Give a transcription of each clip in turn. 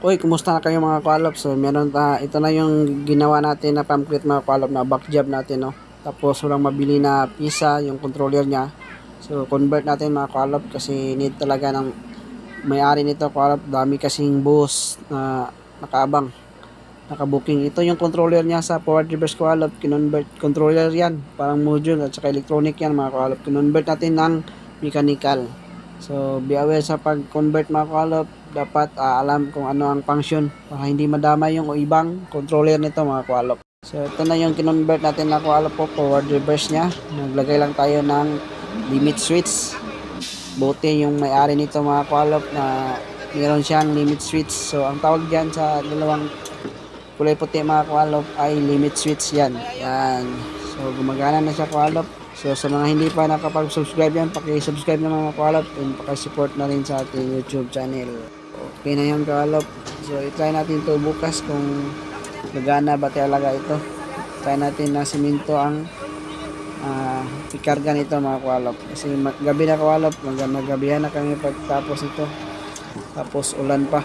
Uy, kumusta na kayo mga kualop? So, ito na yung ginawa natin na pamphlet mga kualop na back job natin, no? Tapos, walang mabili na pisa, yung controller niya. So, convert natin mga kualop kasi need talaga ng may-ari nito kualop. Dami kasing bus na nakaabang, nakabooking. Ito yung controller niya sa forward reverse kualop. Kinonvert controller yan, parang module at saka electronic yan mga kualop. Kinonvert natin ng mechanical. So, be aware sa pag-convert mga kualop, dapat alam kung ano ang function para hindi madama yung ibang controller nito mga kualop. So, ito na yung kinonvert natin na kualop po, forward reverse nya. Naglagay lang tayo ng limit switch. Buti yung may-ari nito mga kualop na meron siyang limit switch. So, ang tawag dyan sa dalawang kulay puti mga kualop ay limit switch yan. Yan. So, gumagana na siya kualop. So, sa mga hindi pa nakapag-subscribe yan, paki-subscribe na mga kualop and paki-support na rin sa ating YouTube channel. Okay na yung kualop. So, i-try natin to bukas kung gagana ba talaga ito. Try natin na siminto ang ikarga nito mga kualop. Kasi gabi na kualop, magabihan na kami pagtapos ito. Tapos ulan pa.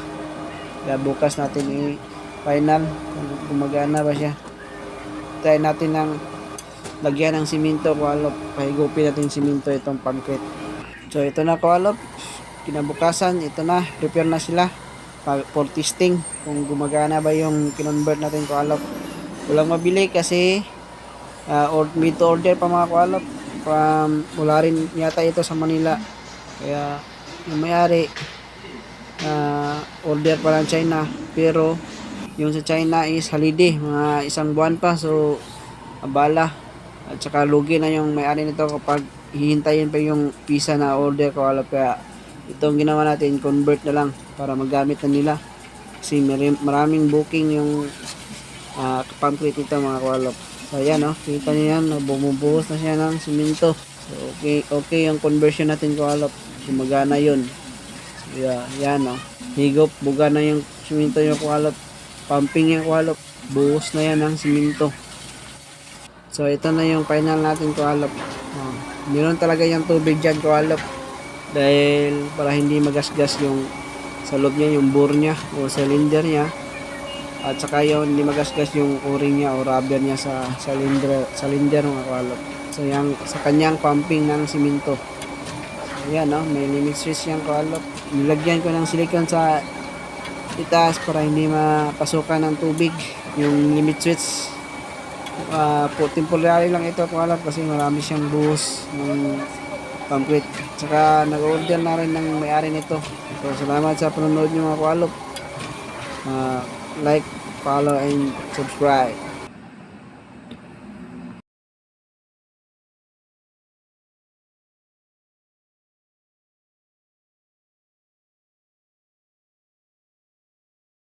Kaya bukas natin i-final kung gumagana ba siya. Try natin ng lagyan ng siminto kualop, pahigupin natin siminto itong pamphlet. So ito na kualop, kinabukasan ito na, prepare na sila for testing kung gumagana ba yung kinonvert natin kualop. Walang mabili kasi made to order pa mga kualop, wala rin yata ito sa Manila, kaya yung may-ari order pa lang China, pero yung sa China is holiday, mga isang buwan pa, so abala. At saka lugi na yung may-ari nito kapag hihintayin pa yung pisa na order ko alap. Kaya itong ginawa natin, convert na lang para magamit na nila. Kasi maraming booking yung pamphlet nito mga kualop. So ayan kita nyo yan, bumubuhos na siya ng siminto. So okay yung conversion natin kualop. Gumagana yun. So yan higop, buga na yung siminto yung kualop. Pumping yung kualop. Buhos na yan ng siminto. So ito na yung final natin kualop. Meron talaga yung tubig dyan kualop, dahil para hindi magasgas yung sa loob niya, yung bore niya o cylinder niya, at saka yung hindi magasgas yung o-ring niya o rubber niya sa cylinder mga kualop. So yung sa kanyang pumping ng siminto. Ayan may limit switch yung kualop. Nilagyan ko ng silicone sa itaas para hindi mapasukan ng tubig yung limit switch. Temporary lang ito kualop kasi marami siyang buhos ng pamphlet. Tsaka nag-order na rin ng may-ari nito. So salamat sa panonood nyo mga kualop. Like, follow and subscribe.